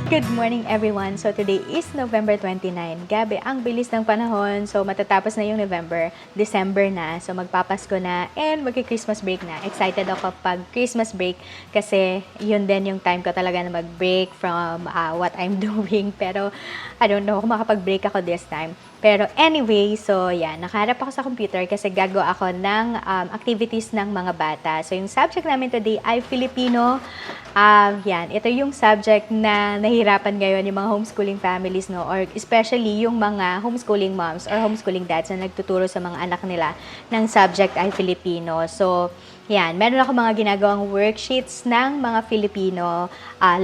Good morning everyone! So today is November 29. Gabi, ang bilis ng panahon. So matatapos na yung November, December na. So magpapasko na and magki-Christmas break na. Excited ako pag Christmas break kasi yun din yung time ko talaga na mag-break from what I'm doing. Pero I don't know kung makapag-break ako this time. Pero anyway, so yan, nakaharap ako sa computer kasi gagawa ako ng activities ng mga bata. So yung subject namin today ay Filipino. Yan, ito yung subject na nahihirapan ngayon yung mga homeschooling families, no? Or especially yung mga homeschooling moms or homeschooling dads na nagtuturo sa mga anak nila ng subject ay Filipino. So, yan, meron ako mga ginagawang worksheets ng mga Filipino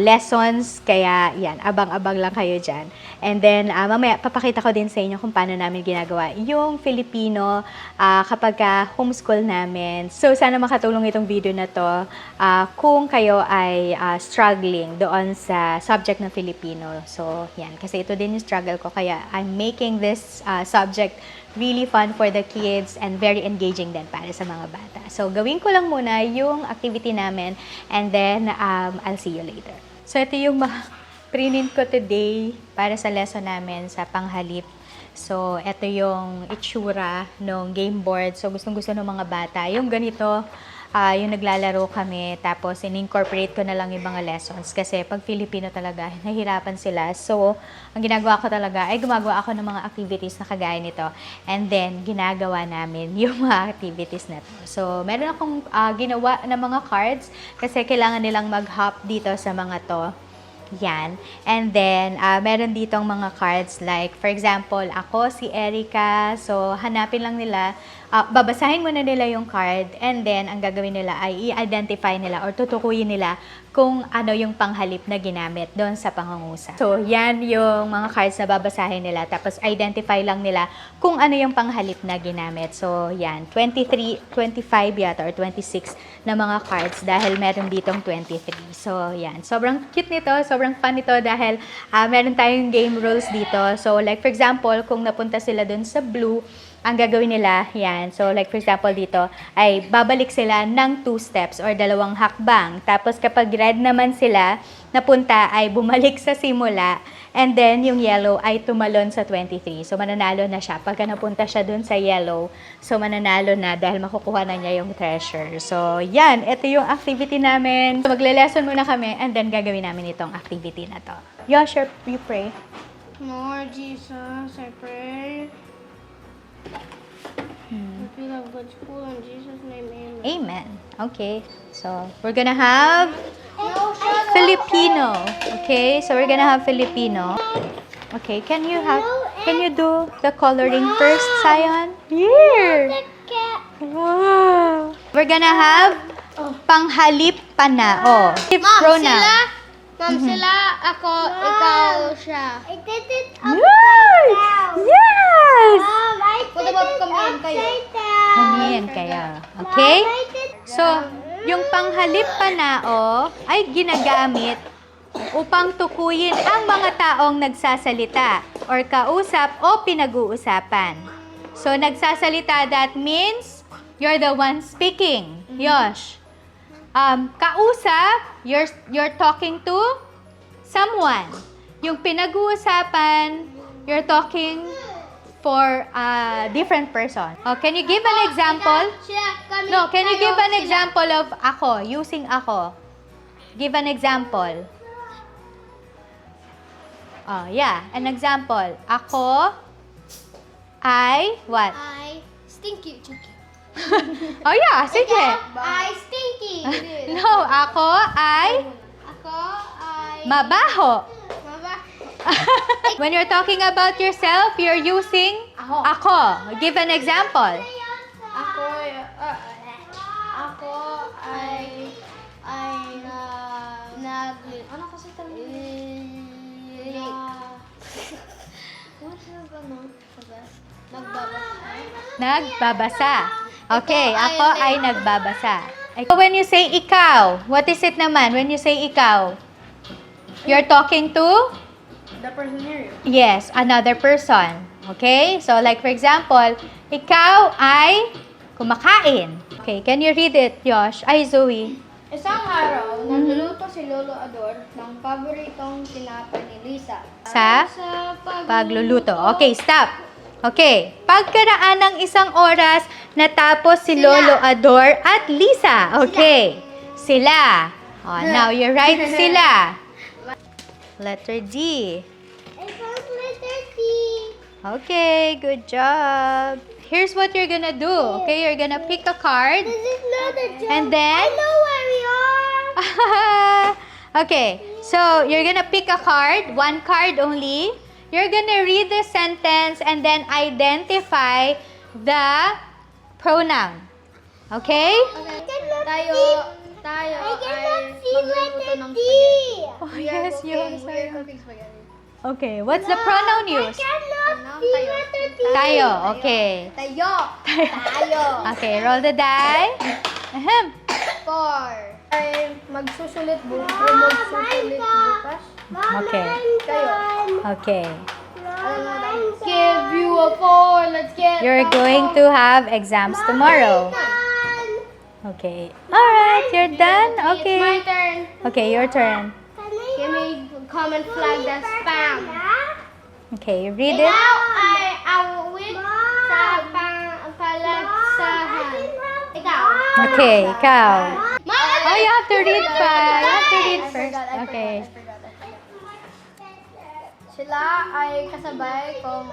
lessons, kaya yan, abang-abang lang kayo dyan. And then, mamaya, papakita ko din sa inyo kung paano namin ginagawa yung Filipino kapag homeschool namin. So, sana makatulong itong video na to kung kayo ay struggling doon sa subject ng Filipino. So, yan, kasi ito din yung struggle ko, kaya I'm making this subject really fun for the kids and very engaging din para sa mga bata. So, gawin ko lang muna yung activity namin and then I'll see you later. So, ito yung print ko today para sa lesson namin sa panghalip. So, ito yung itsura ng game board. So, gustong-gusto ng mga bata. Yung ganito, yung naglalaro kami, tapos in-incorporate ko na lang yung mga lessons kasi pag Filipino talaga, nahihirapan sila. So, ang ginagawa ko talaga ay gumagawa ako ng mga activities na kagaya nito and then ginagawa namin yung mga activities na to. So, meron akong ginawa ng mga cards kasi kailangan nilang mag-hop dito sa mga to. Yan. And then, meron ditong mga cards like, for example, ako, si Erica. So, hanapin lang nila, babasahin muna nila yung card and then, ang gagawin nila ay i-identify nila or tutukuyin nila kung ano yung panghalip na ginamit doon sa pangungusap. So, yan yung mga cards na babasahin nila. Tapos, identify lang nila kung ano yung panghalip na ginamit. So, yan. 23, 25 yata or 26 na mga cards dahil meron ditong 23. So, yan. Sobrang cute nito. Sobrang fun nito dahil meron tayong game rules dito. So, like for example, kung napunta sila doon sa blue, ang gagawin nila, yan. So, like for example dito, ay babalik sila ng 2 steps or 2 hakbang. Tapos, kapag red naman sila, napunta ay bumalik sa simula. And then, yung yellow ay tumalon sa 23. So, mananalo na siya. Pagka napunta siya dun sa yellow, so mananalo na dahil makukuha na niya yung treasure. So, yan. Ito yung activity namin. So, magle-lesson muna kami and then gagawin namin itong activity na to. Yosh, you pray. Lord Jesus, I pray. I feel like good school in Jesus' name, amen. Amen. Okay. So, we're gonna have Filipino. Okay, so we're gonna have Filipino. Okay, can you do the coloring first, Sion? Here. Wow. We're gonna have panghalip panao. Pronoun. Mom, sila, ako, ikaw, siya. I did it Yes! Yes! Mom, I What did about it kamiyan kayo? upside down. Kamiyan kayo. Okay? Mom, I did So, yung panghalip panao ay ginagamit upang tukuyin ang mga taong nagsasalita or kausap o pinag-uusapan. So, nagsasalita, that means you're the one speaking. Yosh. Kausap, you're talking to someone. Yung pinag-uusapan, you're talking for a different person. Oh, can you give an example? Siya, kami, No, can you give an sila. example of ako, using ako? Give an example. Oh, yeah, an example. Ako ay what? I stinky chicken. Oh, yeah, sige. I stinky. No, ako ay Ako ay... mabaho. Mama. When you're talking about yourself, you're using ako. Give an example. Ako ay ano kasi talaga? Nagbabasa. Okay, ako ay nagbabasa. So when you say ikaw, what is it naman? When you say ikaw, you're talking to? The person here. Yes, another person. Okay? So like for example, ikaw ay kumakain. Okay, can you read it, Josh? Ay, Zoe. Isang araw, nagluluto si Lolo Ador ng paboritong tinapay ni Lisa. Sa pagluluto. Okay, stop. Okay. Pagkaraan ng isang oras, natapos si Lolo Ador at Lisa. Okay. Sila. Oh, now you write sila. Letter D. I found letter T. Okay, good job. Here's what you're gonna do. Okay, you're gonna pick a card. This is not a joke. And then? I know where we are. Okay, so you're gonna pick a card, one card only. You're gonna read the sentence and then identify the pronoun. Okay? Tayo ay magluluto ng Oh, spaghetti. We are yes, cooking- yes. we are cooking spaghetti. Okay, what's the pronoun used? Tayo, okay. Tayo. Tayo. Okay, roll the die. Ahem. 4. Ay magsusulit bukas. Okay, Kayo. okay. Give you a 4. Let's get You're going to have exams tomorrow. Okay. Alright, you're done? It's my Okay. turn. Okay, your turn. Give me comment flag that's spam. Okay, read it. Ikaw ay awit sa palagsahan. Ikaw. Okay, ikaw. Mama! Oh, you have to read pa. You have to read I first. forgot. Okay. Sila ay kasabay kung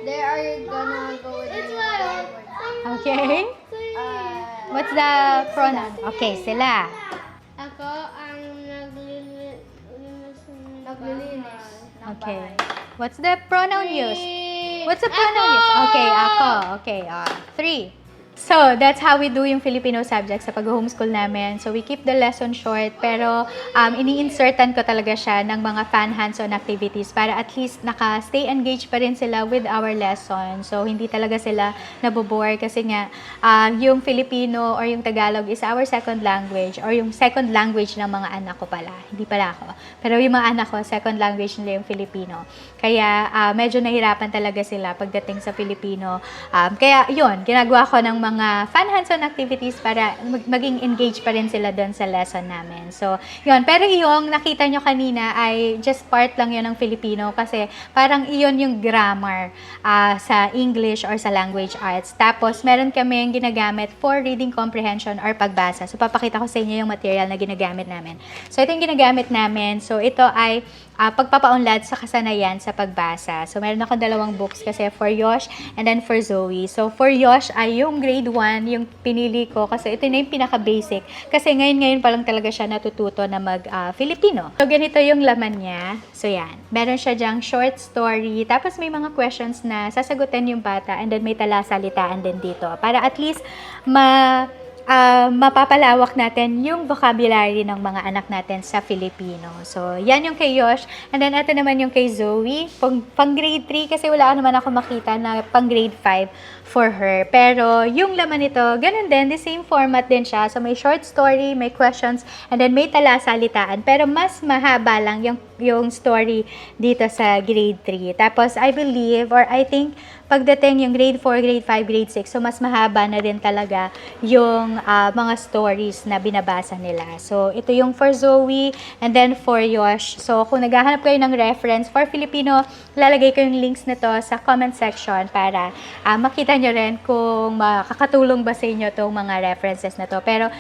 they are gonna go with Okay. What's the pronoun? Okay, sila. Ako ang naglilinis ng Okay. bahay. What's the pronoun used? What's the pronoun used? Okay, ako. Okay, 3. So, that's how we do yung Filipino subject sa pag-homeschool namin. So, we keep the lesson short, pero ini-insertan ko talaga siya ng mga fan hands-on activities para at least naka-stay engaged pa rin sila with our lesson. So, hindi talaga sila nabobore kasi nga yung Filipino or yung Tagalog is our second language or yung second language ng mga anak ko pala. Hindi pala ako. Pero yung mga anak ko, second language nila yung Filipino. Kaya, medyo nahirapan talaga sila pagdating sa Filipino. Kaya, yun, ginagawa ko ng mga fan hands-on activities para maging engaged pa rin sila doon sa lesson namin. So, yun. Pero yung nakita nyo kanina ay just part lang yun ng Filipino kasi parang iyon yung grammar sa English or sa language arts. Tapos, meron kami yung ginagamit for reading comprehension or pagbasa. So, papakita ko sa inyo yung material na ginagamit namin. So, ito yung ginagamit namin. So, ito ay pagpapaunlad sa kasanayan sa pagbasa. So, meron ako 2 books kasi for Yosh and then for Zoe. So, for Yosh ay yung grade 1, yung pinili ko kasi ito na yung pinaka-basic. Kasi ngayon pa lang talaga siya natututo na mag-Filipino. So, ganito yung laman niya. So, yan. Meron siya dyang short story. Tapos, may mga questions na sasagutin yung bata and then may talasalitaan din dito. Para at least mapapalawak natin yung vocabulary ng mga anak natin sa Filipino. So, yan yung kay Yosh. And then, ito naman yung kay Zoe. Pang grade 3, kasi wala naman ako makita na pang grade 5 for her. Pero, yung laman nito, ganun din. The same format din siya. So, may short story, may questions, and then may talasalitaan. Pero, mas mahaba lang yung story dito sa grade 3. Tapos, I believe, or I think, pagdating yung grade 4, grade 5, grade 6, so mas mahaba na rin talaga yung mga stories na binabasa nila. So, ito yung for Zoe and then for Yosh. So, kung naghahanap kayo ng reference for Filipino, lalagay ko yung links na to sa comment section para makita nyo rin kung makakatulong ba sa inyo itong mga references na to. Pero,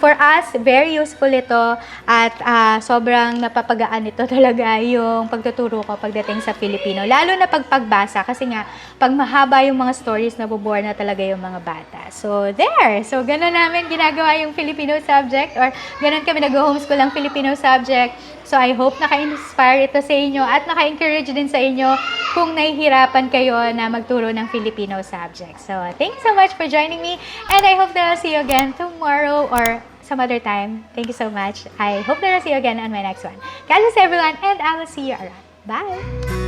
for us, very useful ito at sobrang napapagaan ito talaga yung pagtuturo ko pagdating sa Filipino. Lalo na pagpagbasa kasi nga, pag mahaba yung mga stories, nabobore na talaga yung mga bata. So, there! So, ganun namin ginagawa yung Filipino subject or ganun kami nag-homeschool ang Filipino subject. So, I hope naka-inspire ito sa inyo at naka-encourage din sa inyo kung nahihirapan kayo na magturo ng Filipino subject. So, thank you so much for joining me and I hope that I'll see you again tomorrow or some other time. Thank you so much. I hope that I'll see you again on my next one. God bless everyone and I will see you around. Bye!